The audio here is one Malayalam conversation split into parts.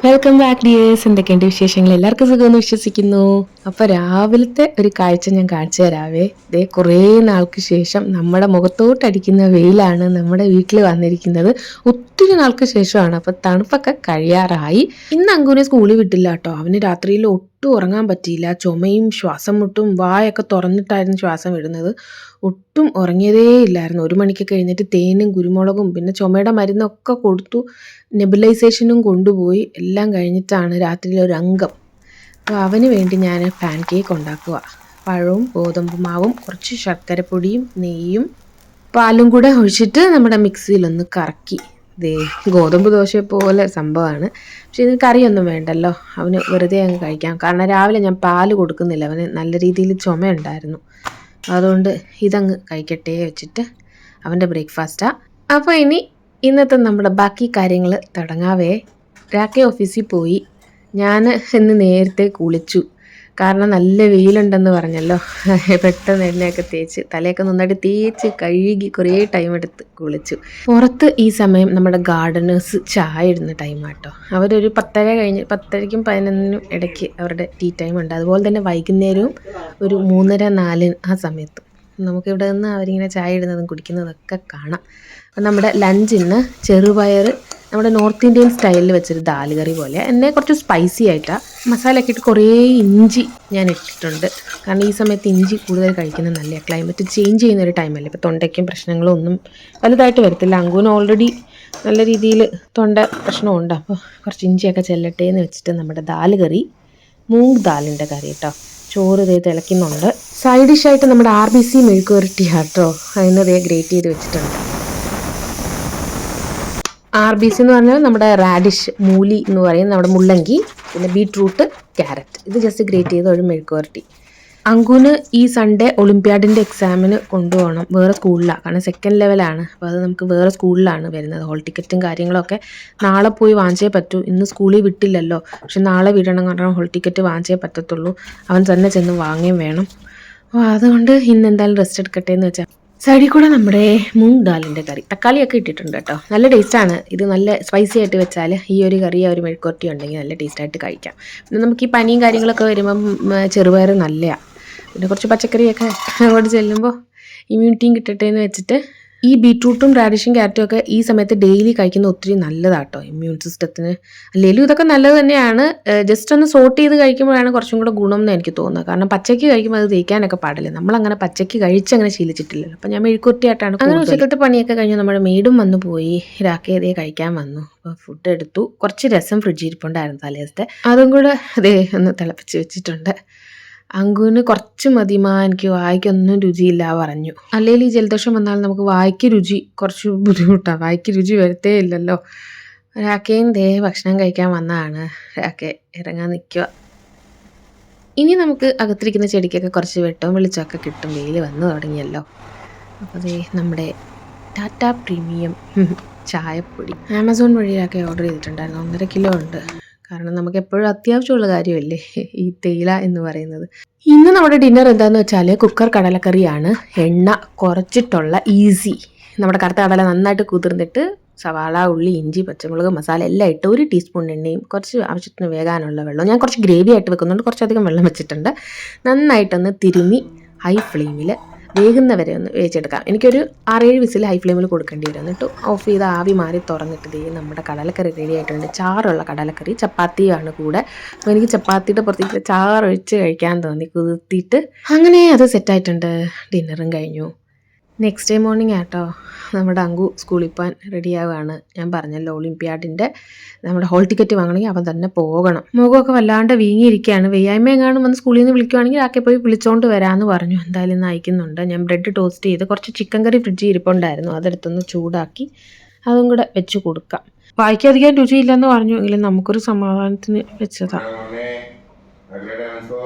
Welcome back dears. എന്തൊക്കെയുണ്ട് വിശേഷങ്ങൾ? എല്ലാവർക്കും സുഖമെന്ന് വിശ്വസിക്കുന്നു. അപ്പോൾ രാവിലത്തെ ഒരു കാഴ്ച ഞാൻ കാണിച്ചു തരാവേ. ദേ കുറേ നാൾക്ക് ശേഷം നമ്മുടെ മുഖത്തോട്ടടിക്കുന്ന വെയിലാണ് നമ്മുടെ വീട്ടിൽ വന്നിരിക്കുന്നത്. ഒത്തിരി നാൾക്ക് ശേഷമാണ്. അപ്പോൾ തണുപ്പൊക്കെ കഴിയാറായി. ഇന്ന് അങ്കുവിനെ സ്കൂളിൽ വിട്ടില്ല കേട്ടോ. അവന് രാത്രിയിൽ ഒട്ടും ഉറങ്ങാൻ പറ്റിയില്ല. ചുമയും ശ്വാസം മുട്ടും, വായൊക്കെ തുറന്നിട്ടായിരുന്നു ശ്വാസം വിടുന്നത്. ഒട്ടും ഉറങ്ങിയതേ ഇല്ലായിരുന്നു. 1 മണിക്കൊക്കെ എഴുന്നേറ്റ് തേനും കുരുമുളകും പിന്നെ ചുമയുടെ മരുന്നൊക്കെ കൊടുത്തു, നെബുലൈസേഷനും കൊണ്ടുപോയി. എല്ലാം കഴിഞ്ഞിട്ടാണ് രാത്രിയിൽ ഒരു അംഗം. അപ്പോൾ അവന് വേണ്ടി ഞാൻ പാൻ കേക്ക് ഉണ്ടാക്കുക. പഴവും ഗോതമ്പ് മാവും കുറച്ച് ശർക്കരപ്പൊടിയും നെയ്യും പാലും കൂടെ ഒഴിച്ചിട്ട് നമ്മുടെ മിക്സിയിലൊന്ന് കറക്കി. ദേ ഗോതമ്പ് ദോശയെ പോലെ സംഭവമാണ്. പക്ഷെ ഇതിന് കറിയൊന്നും വേണ്ടല്ലോ, അവന് വെറുതെ അങ്ങ് കഴിക്കാം. കാരണം രാവിലെ ഞാൻ പാല് കൊടുക്കുന്നില്ല, അവന് നല്ല രീതിയിൽ ചുമയുണ്ടായിരുന്നു. അതുകൊണ്ട് ഇതങ്ങ് കഴിക്കട്ടെ വെച്ചിട്ട് അവൻ്റെ ബ്രേക്ക്ഫാസ്റ്റാണ്. അപ്പോൾ ഇനി ഇന്നത്തെ നമ്മുടെ ബാക്കി കാര്യങ്ങൾ തുടങ്ങാവേ. രാക്കെ ഓഫീസിൽ പോയി. ഞാൻ ഇന്ന് നേരത്തെ കുളിച്ചു. കാരണം നല്ല വെയിലുണ്ടെന്ന് പറഞ്ഞല്ലോ. പെട്ടെന്ന് എണ്ണയൊക്കെ തേച്ച് തലയൊക്കെ നന്നായിട്ട് തേച്ച് കഴുകി കുറേ ടൈം എടുത്ത് കുളിച്ചു. പുറത്ത് ഈ സമയം നമ്മുടെ ഗാർഡനേഴ്സ് ചായ ഇടുന്ന ടൈമാട്ടോ. അവരൊരു 10:30 കഴിഞ്ഞ് 10:30ക്കും 11നും ഇടയ്ക്ക് അവരുടെ ടീ ടൈം ഉണ്ട്. അതുപോലെ തന്നെ വൈകുന്നേരവും ഒരു 3:30 4 ആ സമയത്തും നമുക്കിവിടെ നിന്ന് അവരിങ്ങനെ ചായ ഇടുന്നതും കുടിക്കുന്നതൊക്കെ കാണാം. അപ്പം നമ്മുടെ ലഞ്ചിന് ചെറുപയർ നമ്മുടെ നോർത്ത് ഇന്ത്യൻ സ്റ്റൈലിൽ വെച്ചൊരു ദാൽ കറി പോലെ, എന്നെ കുറച്ച് സ്പൈസി ആയിട്ടാണ്. മസാലയൊക്കെ ഇട്ട് കുറേ ഇഞ്ചി ഞാൻ ഇട്ടിട്ടുണ്ട്. കാരണം ഈ സമയത്ത് ഇഞ്ചി കൂടുതൽ കഴിക്കുന്നത് നല്ലതാണ്. ക്ലൈമറ്റ് ചേഞ്ച് ചെയ്യുന്നൊരു ടൈമല്ലേ. ഇപ്പോൾ തൊണ്ടയ്ക്കും പ്രശ്നങ്ങളും ഒന്നും വലുതായിട്ട് വരത്തില്ല. അങ്കുവിന് ഓൾറെഡി നല്ല രീതിയിൽ തൊണ്ട പ്രശ്നമുണ്ട്. അപ്പോൾ കുറച്ച് ഇഞ്ചിയൊക്കെ ചെല്ലട്ടെ എന്ന് വെച്ചിട്ട് നമ്മുടെ ദാൽ കറി, മൂങ് ദാലിൻ്റെ കറി കേട്ടോ. ചോറ് ഇതേ തിളയ്ക്കുന്നുണ്ട്. സൈഡ് ഡിഷായിട്ട് നമ്മുടെ RBC മെഴുക്ക് പുരട്ടി കേട്ടോ. അതിന് ഇതേ ഗ്രേറ്റ് ചെയ്ത് വെച്ചിട്ടുണ്ട്. RBC എന്ന് പറഞ്ഞാൽ നമ്മുടെ റാഡിഷ്, മൂലി എന്ന് പറയുന്നത് നമ്മുടെ മുള്ളങ്കി, പിന്നെ ബീട്രൂട്ട്, ക്യാരറ്റ്. ഇത് ജസ്റ്റ് ഗ്രേറ്റ് ചെയ്ത് ഒരു മെഴുക്ക് പുരട്ടി. അങ്കുവിന് ഈ സൺഡേ ഒളിമ്പ്യാഡിൻ്റെ എക്സാമിന് കൊണ്ടുപോകണം. വേറെ സ്കൂളിലാണ്, കാരണം 2nd ലെവലാണ്. അപ്പോൾ അത് നമുക്ക് വേറെ സ്കൂളിലാണ് വരുന്നത്. ഹോൾ ടിക്കറ്റും കാര്യങ്ങളൊക്കെ നാളെ പോയി വാങ്ങിച്ചേ പറ്റൂ. ഇന്ന് സ്കൂളിൽ വിട്ടില്ലല്ലോ, പക്ഷെ നാളെ വിടണം. കാരണം ഹോൾ ടിക്കറ്റ് വാങ്ങിച്ചേ പറ്റത്തുള്ളൂ. അവൻ തന്നെ ചെന്ന് വാങ്ങുകയും വേണം. അപ്പോൾ അതുകൊണ്ട് ഇന്ന് എന്തായാലും റെസ്റ്റ് എടുക്കട്ടെ എന്ന് വെച്ചാൽ സൈഡിൽ കൂടെ നമ്മുടെ മൂങ് ദാലിൻ്റെ കറി, തക്കാളിയൊക്കെ ഇട്ടിട്ടുണ്ട് കേട്ടോ. നല്ല ടേസ്റ്റാണ്. ഇത് നല്ല സ്പൈസി ആയിട്ട് വെച്ചാൽ ഈ ഒരു കറി ഒരു മെഴുക്കുവരട്ടി ഉണ്ടെങ്കിൽ നല്ല ടേസ്റ്റായിട്ട് കഴിക്കാം. പിന്നെ നമുക്ക് ഈ പനിയും കാര്യങ്ങളൊക്കെ വരുമ്പം ചെറുപയർ നല്ലതാണ്. പിന്നെ കുറച്ച് പച്ചക്കറിയൊക്കെ അങ്ങോട്ട് ചെല്ലുമ്പോൾ ഇമ്മ്യൂണിറ്റിയും കിട്ടട്ടെ എന്ന് വെച്ചിട്ട് ഈ ബീട്രൂട്ടും റാഡിഷും ക്യാരറ്റും ഒക്കെ ഈ സമയത്ത് ഡെയിലി കഴിക്കുന്ന ഒത്തിരി നല്ലതാട്ടോ ഇമ്മ്യൂൺ സിസ്റ്റത്തിന്. അല്ലെങ്കിലും ഇതൊക്കെ നല്ലത് തന്നെയാണ്. ജസ്റ്റ് ഒന്ന് സോട്ട് ചെയ്ത് കഴിക്കുമ്പോഴാണ് കുറച്ചും കൂടെ ഗുണം എന്ന് എനിക്ക് തോന്നുന്നത്. കാരണം പച്ചയ്ക്ക് കഴിക്കുമ്പോൾ അത് തേക്കാനൊക്കെ പാടില്ല. നമ്മളങ്ങനെ പച്ചയ്ക്ക് കഴിച്ചങ്ങനെ ശീലിച്ചിട്ടില്ലല്ലോ. അപ്പം ഞാൻ മെഴുക്കുവരട്ടിയായിട്ടാണ്. അങ്ങനെ ഉച്ചക്കത്തെ പണിയൊക്കെ കഴിഞ്ഞ് നമ്മുടെ മെയ്ഡും വന്നു പോയി. രാക്കേതേ കഴിക്കാൻ വന്നു. അപ്പോൾ ഫുഡ് എടുത്തു. കുറച്ച് രസം ഫ്രിഡ്ജിൽ ഇരിപ്പുണ്ടായിരുന്നു തലേദിവസത്തെ, അതും കൂടെ അതേ ഒന്ന് തിളപ്പിച്ച് വെച്ചിട്ടുണ്ട്. അങ്കുവിന് കുറച്ച് മതിമാ, എനിക്ക് വായിക്കൊന്നും രുചിയില്ല പറഞ്ഞു. അല്ലെങ്കിൽ ഈ ജലദോഷം വന്നാൽ നമുക്ക് വായിക്ക് രുചി കുറച്ച് ബുദ്ധിമുട്ടാണ്. വായിക്ക് രുചി വരത്തേ ഇല്ലല്ലോ. രാക്കയും ദേ ഭക്ഷണം കഴിക്കാൻ വന്നതാണ്. രാക്കെ ഇറങ്ങാൻ നിൽക്കുക. ഇനി നമുക്ക് അകത്തിരിക്കുന്ന ചെടിക്കൊക്കെ കുറച്ച് വെട്ടവും വെളിച്ചമൊക്കെ കിട്ടും. വെയിൽ വന്നു തുടങ്ങിയല്ലോ. അപ്പോൾ ദേ നമ്മുടെ ടാറ്റ പ്രീമിയം ചായപ്പൊടി ആമസോൺ വഴിയൊക്കെ ഓർഡർ ചെയ്തിട്ടുണ്ടായിരുന്നു. 1.5 കിലോ ഉണ്ട്. കാരണം നമുക്ക് എപ്പോഴും അത്യാവശ്യമുള്ള കാര്യമല്ലേ ഈ തേയില എന്ന് പറയുന്നത്. ഇന്ന് നമ്മുടെ ഡിന്നർ എന്താണെന്ന് വെച്ചാൽ കുക്കർ കടലക്കറിയാണ്. എണ്ണ കുറച്ചിട്ടുള്ള ഈസി. നമ്മുടെ കറുത്ത കടല നന്നായിട്ട് കുതിർന്നിട്ട് സവാള, ഉള്ളി, ഇഞ്ചി, പച്ചമുളക്, മസാല എല്ലാം ഇട്ട് 1 ടീസ്പൂൺ എണ്ണയും കുറച്ച് ആവശ്യത്തിന് വേകാനുള്ള വെള്ളം. ഞാൻ കുറച്ച് ഗ്രേവി ആയിട്ട് വെക്കുന്നുണ്ട്, കുറച്ചധികം വെള്ളം വെച്ചിട്ടുണ്ട്. നന്നായിട്ടൊന്ന് തിരുമ്മി ഹൈ ഫ്ലെയിമിൽ വേകുന്നവരെ ഒന്ന് വേവിച്ചെടുക്കാം. എനിക്കൊരു 6-7 വിസിൽ ഹൈ ഫ്ലെയിമിൽ കൊടുക്കേണ്ടി വരും. എന്നിട്ട് ഓഫ് ചെയ്ത് ആവി മാറി തുറന്നിട്ട് ദേ നമ്മുടെ കടലക്കറി റെഡി ആയിട്ടുണ്ട്. ചാറുള്ള കടലക്കറി, ചപ്പാത്തിയാണ് കൂടെ. അപ്പോൾ എനിക്ക് ചപ്പാത്തിയുടെ പുറത്തേക്ക് ചാറൊഴിച്ച് കഴിക്കാൻ തോന്നി, കുതിർത്തിയിട്ട് അങ്ങനെ അത് സെറ്റായിട്ടുണ്ട്. ഡിന്നറും കഴിഞ്ഞു. നെക്സ്റ്റ് ഡേ മോർണിംഗ് ആട്ടോ നമ്മുടെ അങ്കു സ്കൂളിൽ പോകാൻ റെഡിയാവുകയാണ്. ഞാൻ പറഞ്ഞല്ലോ ഒളിമ്പ്യാഡിൻ്റെ നമ്മുടെ ഹോൾ ടിക്കറ്റ് വാങ്ങണമെങ്കിൽ അവൻ തന്നെ പോകണം. മുഖമൊക്കെ വല്ലാണ്ട് വീങ്ങിയിരിക്കുകയാണ്. വെയ്യായ്മ എങ്ങാനും വന്ന് സ്കൂളിൽ നിന്ന് വിളിക്കുവാണെങ്കിൽ ആക്കെ പോയി വിളിച്ചോണ്ട് വരാമെന്ന് പറഞ്ഞു. എന്തായാലും ഇന്ന് അയക്കുന്നുണ്ട്. ഞാൻ ബ്രെഡ് ടോസ്റ്റ് ചെയ്ത് കുറച്ച് ചിക്കൻ കറി ഫ്രിഡ്ജിൽ ഇരിപ്പുണ്ടായിരുന്നു, അതെടുത്തൊന്ന് ചൂടാക്കി അതും കൂടെ വെച്ച് കൊടുക്കാം. വായിക്കാതിരിക്കാൻ രുചിയില്ലെന്ന് പറഞ്ഞു, എങ്കിലും നമുക്കൊരു സമാധാനത്തിന് വെച്ചതാണ്.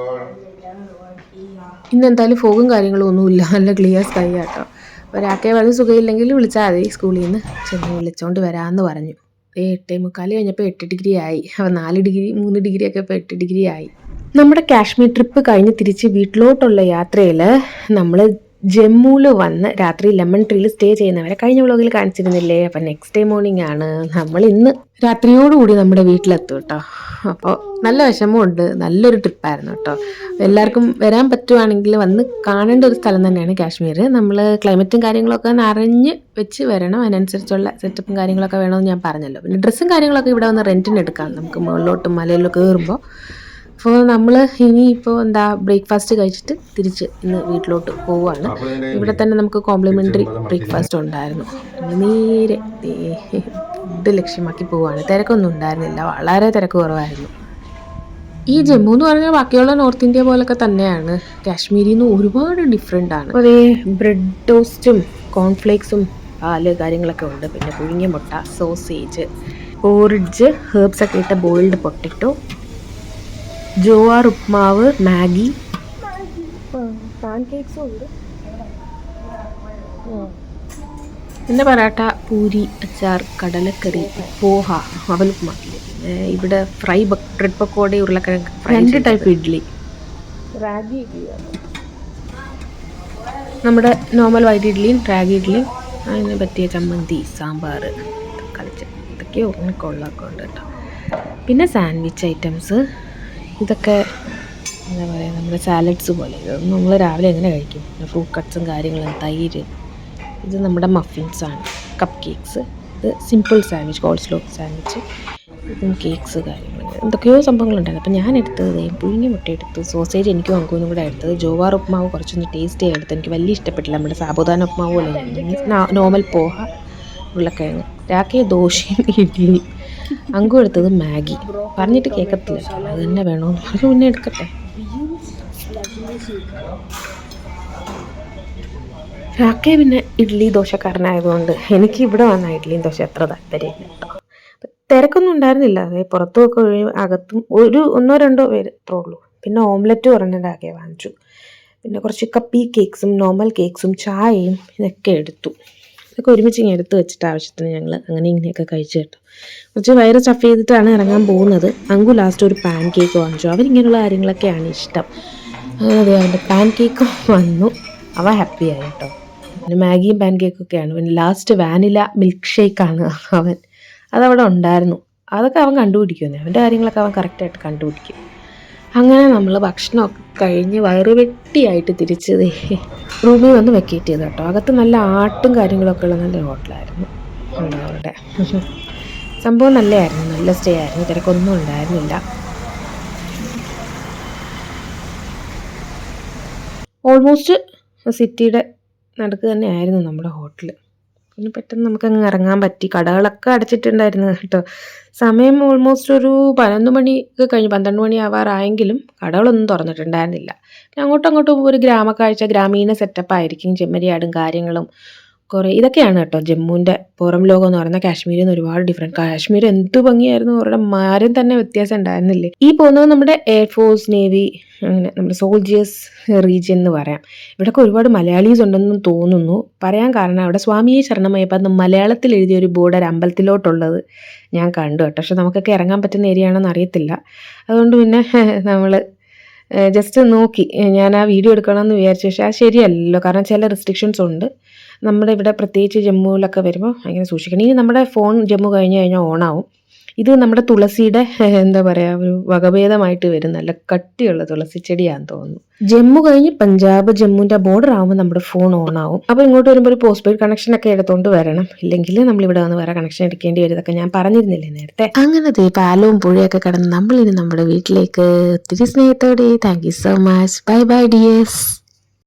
ഇന്നെന്തായാലും ഫോഗും കാര്യങ്ങളും ഒന്നുമില്ല, നല്ല ക്ലിയർ സ്കൈ ആട്ടോ. ഒരാക്കെ വളരെ സുഖമില്ലെങ്കിൽ വിളിച്ചാൽ മതി, സ്കൂളിൽ നിന്ന് ചെന്ന് വിളിച്ചോണ്ട് വരാമെന്ന് പറഞ്ഞു. 8:45 കഴിഞ്ഞപ്പോൾ 8 ഡിഗ്രി ആയി. അപ്പോൾ 4 ഡിഗ്രി 3 ഡിഗ്രി ഒക്കെ ഇപ്പോൾ 8 ഡിഗ്രി ആയി. നമ്മുടെ കാശ്മീർ ട്രിപ്പ് കഴിഞ്ഞ് തിരിച്ച് വീട്ടിലോട്ടുള്ള യാത്രയിൽ നമ്മൾ ജമ്മുവിൽ വന്ന് രാത്രി ലെമൺ ട്രീയിൽ സ്റ്റേ ചെയ്യുന്നവരെ കഴിഞ്ഞ വ്ളോഗിൽ കാണിച്ചിരുന്നില്ലേ. അപ്പം നെക്സ്റ്റ് ഡേ മോർണിംഗ് ആണ് നമ്മൾ ഇന്ന് രാത്രിയോടുകൂടി നമ്മുടെ വീട്ടിലെത്തും കേട്ടോ. അപ്പോൾ നല്ല വിഷമമുണ്ട്. നല്ലൊരു ട്രിപ്പായിരുന്നു കേട്ടോ. എല്ലാവർക്കും വരാൻ പറ്റുവാണെങ്കിൽ വന്ന് കാണേണ്ട ഒരു സ്ഥലം തന്നെയാണ് കാശ്മീർ. നമ്മൾ ക്ലൈമറ്റും കാര്യങ്ങളൊക്കെ അറിഞ്ഞ് വെച്ച് വരണം. അതിനനുസരിച്ചുള്ള സെറ്റപ്പും കാര്യങ്ങളൊക്കെ വേണമെന്ന് ഞാൻ പറഞ്ഞല്ലോ. പിന്നെ ഡ്രസ്സും കാര്യങ്ങളൊക്കെ ഇവിടെ വന്ന് റെൻറ്റിന് എടുക്കാം നമുക്ക് മുകളിലോട്ടും മലയിലൊക്കെ കയറുമ്പോൾ. അപ്പോൾ നമ്മൾ ഇനിയിപ്പോൾ ബ്രേക്ക്ഫാസ്റ്റ് കഴിച്ചിട്ട് തിരിച്ച് ഇന്ന് വീട്ടിലോട്ട് പോവുകയാണ്. ഇവിടെ തന്നെ നമുക്ക് കോംപ്ലിമെൻ്ററി ബ്രേക്ക്ഫാസ്റ്റ് ഉണ്ടായിരുന്നു. നേരെ ഫുഡ് ലക്ഷ്യമാക്കി പോവുകയാണ്. തിരക്കൊന്നും ഉണ്ടായിരുന്നില്ല, വളരെ തിരക്ക് കുറവായിരുന്നു. ഈ ജമ്മു എന്ന് പറഞ്ഞാൽ ബാക്കിയുള്ള നോർത്ത് ഇന്ത്യ പോലൊക്കെ തന്നെയാണ്. കാശ്മീരിൽ നിന്ന് ഒരുപാട് ഡിഫറെൻ്റ് ആണ്. അതേ ബ്രെഡ് ടോസ്റ്റും കോൺഫ്ലേക്സും പാല് കാര്യങ്ങളൊക്കെ ഉണ്ട്. പിന്നെ പുഴുങ്ങിയ മുട്ട, സോസേജ്, പോറിഡ്ജ്, ഹെർബ്സൊക്കെ ഇട്ട ബോയിൽഡ് പൊട്ടറ്റോ, ജോവാർ ഉപ്മാവ്, മാഗി, പാൻകേക്സും ഉണ്ട്. പിന്നെ പരാട്ട, പൂരി, അച്ചാർ, കടലക്കറി, പോഹ, അവലുപ്മാവില്. ഇവിടെ ഫ്രൈ ബ്രെഡ് പക്കോട, ഉരുളക്കിഴങ്ങ്, 2 ടൈപ്പ് ഇഡ്ഡലി, റാഗി ഇഡ്ഡലിയാണ്. നമ്മുടെ നോർമൽ വൈറ്റ് ഇഡ്ഡലിയും റാഗി ഇഡ്ഡലിയും, അതിന് പറ്റിയ ചമ്മന്തി, സാമ്പാർ, കളിച്ച് ഇതൊക്കെയോ കൊള്ളൊക്കെ ഉണ്ട് കേട്ടോ. പിന്നെ സാൻഡ്വിച്ച് ഐറ്റംസ്, ഇതൊക്കെ എന്താ പറയുക, നമ്മുടെ സാലഡ്സ് പോലെ. ഇതൊന്നും നമ്മൾ രാവിലെ എങ്ങനെ കഴിക്കും. പിന്നെ ഫ്രൂട്ട് കട്ട്സും കാര്യങ്ങളും, തൈര്. ഇത് നമ്മുടെ മഫിൻസാണ്, കപ്പ് കേക്ക്സ്. ഇത് സിമ്പിൾ സാൻഡ്വിച്ച്, കോൾസ്ലോ സാൻഡ്വിച്ച്. ഇതും കേക്ക്സ് കാര്യങ്ങൾ, എന്തൊക്കെയോ സംഭവങ്ങളുണ്ടായിരുന്നു. അപ്പോൾ ഞാൻ എടുത്തത് പുഴുങ്ങിയ മുട്ട എടുത്തു, സോസേജ് എനിക്കും അങ്കുവിനും കൂടെ എടുത്തത്, ജോവാർ ഉപ്മാവ് കുറച്ചൊന്ന് ടേസ്റ്റ് ചെയ്യാൻ എടുത്ത്. എനിക്ക് വലിയ ഇഷ്ടപ്പെട്ടില്ല, നമ്മുടെ സാബുദാന ഉപ്മാവ് പോലെ. നോർമൽ പോഹ, ഉരുളക്കിഴങ്ങ്, രാക്കിയ ദോശയും ഇഡ്ഡലി. അങ്കു എടുത്തത് മാഗി. പറഞ്ഞിട്ട് കേൾക്കത്തില്ല, അത് തന്നെ വേണമെന്ന് പറഞ്ഞു. പിന്നെ എടുക്കട്ടെ. രാക്കെ പിന്നെ ഇഡ്ഡലി ദോശക്കാരനായതുകൊണ്ട് എനിക്ക് ഇവിടെ വന്ന ഇഡ്ഡലിയും ദോശ അത്ര താല്പര്യമില്ല കേട്ടോ. തിരക്കൊന്നും ഉണ്ടായിരുന്നില്ല. അതേ പുറത്തുമൊക്കെ അകത്തും ഒന്നോ രണ്ടോ പേര് അത്രേ ഉള്ളൂ. പിന്നെ ഓംലെറ്റ് പറഞ്ഞിട്ടാക്കിയ വാങ്ങിച്ചു. പിന്നെ കുറച്ച് കപ്പി കേക്ക്സും നോർമൽ കേക്ക്സും ചായയും ഇതൊക്കെ എടുത്തു. ഇതൊക്കെ ഒരുമിച്ച് ഇങ്ങനെ എടുത്ത് വെച്ചിട്ട് ആവശ്യത്തിന് ഞങ്ങൾ അങ്ങനെ ഇങ്ങനെയൊക്കെ കഴിച്ചു കേട്ടോ. കുറച്ച് വയറ് സ്റ്റഫ് ചെയ്തിട്ടാണ് ഇറങ്ങാൻ പോകുന്നത്. അങ്കു ലാസ്റ്റ് ഒരു പാൻ കേക്ക് വാങ്ങിച്ചു. അവരിങ്ങനെയുള്ള കാര്യങ്ങളൊക്കെയാണ് ഇഷ്ടം. അതെ, അവൻ്റെ പാൻ കേക്കും വന്നു. അവൻ ഹാപ്പിയായി കേട്ടോ. പിന്നെ മാഗിയും പാൻ കേക്കൊക്കെയാണ്. പിന്നെ ലാസ്റ്റ് വാനില മിൽക്ക് ഷേക്കാണ് അതവിടെ ഉണ്ടായിരുന്നു. അതൊക്കെ അവൻ കണ്ടുപിടിക്കുമെന്നേ. അവൻ്റെ കാര്യങ്ങളൊക്കെ അവൻ കറക്റ്റായിട്ട് കണ്ടുപിടിക്കും. അങ്ങനെ നമ്മൾ ഭക്ഷണമൊക്കെ കഴിഞ്ഞ് വയറ് വെട്ടിയായിട്ട് തിരിച്ച് റൂമിൽ വന്ന് വെക്കേറ്റ് ചെയ്തു കേട്ടോ. അകത്ത് നല്ല ആട്ടും കാര്യങ്ങളൊക്കെ ഉള്ള നല്ല ഹോട്ടലായിരുന്നു അവരുടെ. സംഭവം നല്ലതായിരുന്നു, നല്ല സ്റ്റേ ആയിരുന്നു, തിരക്കൊന്നും ഉണ്ടായിരുന്നില്ല. ഓൾമോസ്റ്റ് സിറ്റിയുടെ നടുക്ക് തന്നെയായിരുന്നു നമ്മുടെ ഹോട്ടൽ. പിന്നെ പെട്ടെന്ന് നമുക്കങ്ങ് ഇറങ്ങാൻ പറ്റി. കടകളൊക്കെ അടച്ചിട്ടുണ്ടായിരുന്നു കേട്ടോ. സമയം ഓൾമോസ്റ്റ് ഒരു 11 മണിയൊക്കെ കഴിഞ്ഞ്, 12 മണി ആവാറായെങ്കിലും കടകളൊന്നും തുറന്നിട്ടുണ്ടായിരുന്നില്ല. അങ്ങോട്ടും ഒരു ഗ്രാമീണ സെറ്റപ്പായിരിക്കും. ചെമ്മരിയാടും കാര്യങ്ങളും കുറേ ഇതൊക്കെയാണ് കേട്ടോ ജമ്മുവിൻ്റെ പുറം ലോകം എന്ന് പറയുന്നത്. കാശ്മീരിൽ നിന്ന് ഒരുപാട് ഡിഫറെൻറ്റ്. കാശ്മീർ എന്ത് ഭംഗിയായിരുന്നു, അവരുടെ മാരും തന്നെ വ്യത്യാസം ഉണ്ടായിരുന്നില്ലേ. ഈ പോകുന്നത് നമ്മുടെ എയർഫോഴ്സ്, നേവി, അങ്ങനെ നമ്മുടെ സോൾജിയേഴ്സ് റീജിയൻ എന്ന് പറയാം. ഇവിടെയൊക്കെ ഒരുപാട് മലയാളീസ് ഉണ്ടെന്നും തോന്നുന്നു. പറയാൻ കാരണം അവിടെ സ്വാമിയെ ശരണമയ്യപ്പ മലയാളത്തിൽ എഴുതിയൊരു ബോർഡ് ഒരു അമ്പലത്തിലോട്ടുള്ളത് ഞാൻ കണ്ടു കേട്ടോ. പക്ഷെ നമുക്കൊക്കെ ഇറങ്ങാൻ പറ്റുന്ന ഏരിയ ആണെന്ന് അറിയത്തില്ല. അതുകൊണ്ട് പിന്നെ നമ്മൾ ജസ്റ്റ് നോക്കി. ഞാൻ ആ വീഡിയോ എടുക്കണമെന്ന് വിചാരിച്ചു. പക്ഷേ അത് ശരിയല്ലല്ലോ, കാരണം ചില റെസ്ട്രിക്ഷൻസ് ഉണ്ട്. നമ്മുടെ ഇവിടെ പ്രത്യേകിച്ച് ജമ്മുവിലൊക്കെ വരുമ്പോൾ അങ്ങനെ സൂക്ഷിക്കണം. ഇനി നമ്മുടെ ഫോൺ ജമ്മു കഴിഞ്ഞാൽ ഓണാവും. ഇത് നമ്മുടെ തുളസിയുടെ എന്താ പറയുക, ഒരു വകഭേദമായിട്ട് വരും. നല്ല കട്ടിയുള്ള തുളസി ചെടിയാണെന്ന് തോന്നുന്നു. ജമ്മു കഴിഞ്ഞ് പഞ്ചാബ്, ജമ്മുവിൻ്റെ ബോർഡർ ആകുമ്പോൾ നമ്മുടെ ഫോൺ ഓണാവും. അപ്പോൾ ഇങ്ങോട്ട് വരുമ്പോൾ ഒരു പോസ്റ്റ് പെയ്ഡ് കണക്ഷനൊക്കെ എടുത്തുകൊണ്ട് വരണം. ഇല്ലെങ്കിൽ നമ്മളിവിടെ വന്ന് വേറെ കണക്ഷൻ എടുക്കേണ്ടി വരും. ഇതൊക്കെ ഞാൻ പറഞ്ഞിരുന്നില്ലേ നേരത്തെ. അങ്ങനത്തെ പാലവും പുഴയൊക്കെ കടന്ന് നമ്മളിനി നമ്മുടെ വീട്ടിലേക്ക് ഒത്തിരി സ്നേഹത്തോടെ. Thank you so much. Bye bye dears.